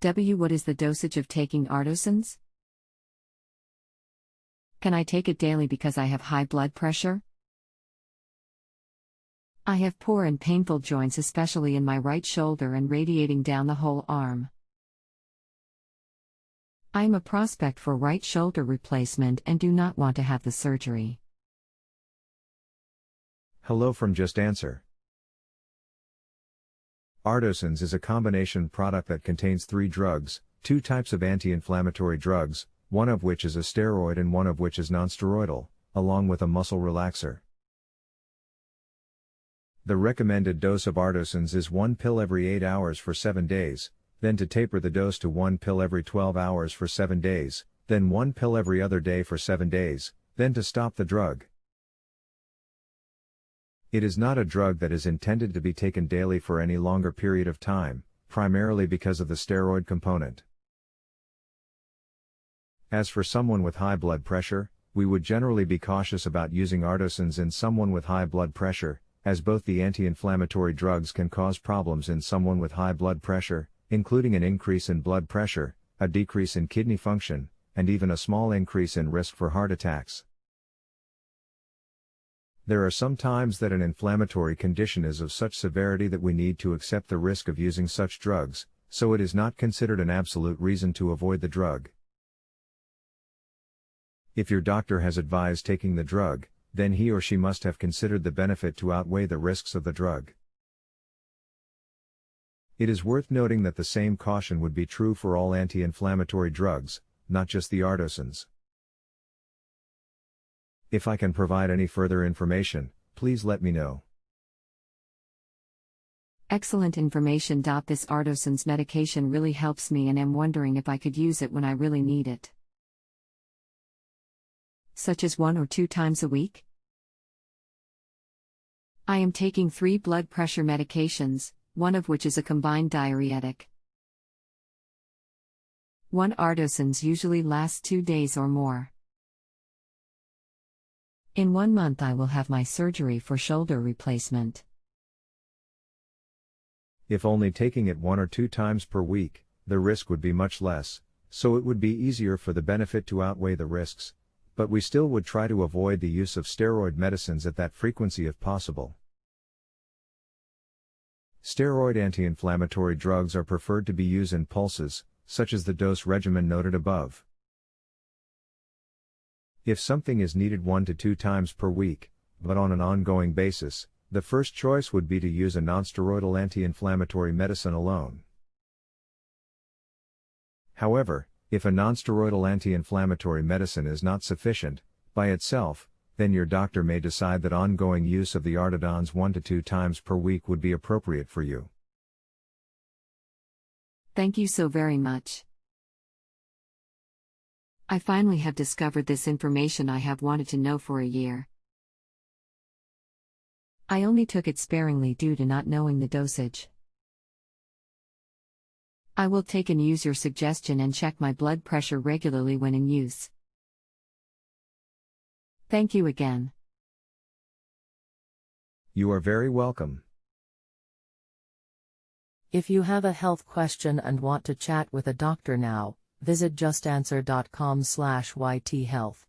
What is the dosage of taking Ardosons? Can I take it daily because I have high blood pressure? I have poor and painful joints, especially in my right shoulder and radiating down the whole arm. I am a prospect for right shoulder replacement and do not want to have the surgery. Hello from JustAnswer. Ardosons is a combination product that contains 3 drugs, 2 types of anti-inflammatory drugs, one of which is a steroid and one of which is non-steroidal, along with a muscle relaxer. The recommended dose of Ardosons is 1 pill every 8 hours for 7 days, then to taper the dose to 1 pill every 12 hours for 7 days, then 1 pill every other day for 7 days, then to stop the drug. It is not a drug that is intended to be taken daily for any longer period of time, primarily because of the steroid component. As for someone with high blood pressure, we would generally be cautious about using Ardosons in someone with high blood pressure, as both the anti-inflammatory drugs can cause problems in someone with high blood pressure, including an increase in blood pressure, a decrease in kidney function, and even a small increase in risk for heart attacks. There are some times that an inflammatory condition is of such severity that we need to accept the risk of using such drugs, so it is not considered an absolute reason to avoid the drug. If your doctor has advised taking the drug, then he or she must have considered the benefit to outweigh the risks of the drug. It is worth noting that the same caution would be true for all anti-inflammatory drugs, not just the Ardosons. If I can provide any further information, please let me know. Excellent information. This Ardosons medication really helps me and am wondering if I could use it when I really need it. Such as 1 or 2 times a week? I am taking 3 blood pressure medications, one of which is a combined diuretic. 1 Ardosons usually lasts 2 days or more. In 1 month I will have my surgery for shoulder replacement. If only taking it 1 or 2 times per week, the risk would be much less, so it would be easier for the benefit to outweigh the risks, but we still would try to avoid the use of steroid medicines at that frequency if possible. Steroid anti-inflammatory drugs are preferred to be used in pulses, such as the dose regimen noted above. If something is needed 1 to 2 times per week, but on an ongoing basis, the first choice would be to use a non-steroidal anti-inflammatory medicine alone. However, if a non-steroidal anti-inflammatory medicine is not sufficient, by itself, then your doctor may decide that ongoing use of the Ardosons 1 to 2 times per week would be appropriate for you. Thank you so very much. I finally have discovered this information I have wanted to know for a year. I only took it sparingly due to not knowing the dosage. I will take and use your suggestion and check my blood pressure regularly when in use. Thank you again. You are very welcome. If you have a health question and want to chat with a doctor now, visit justanswer.com/ythealth.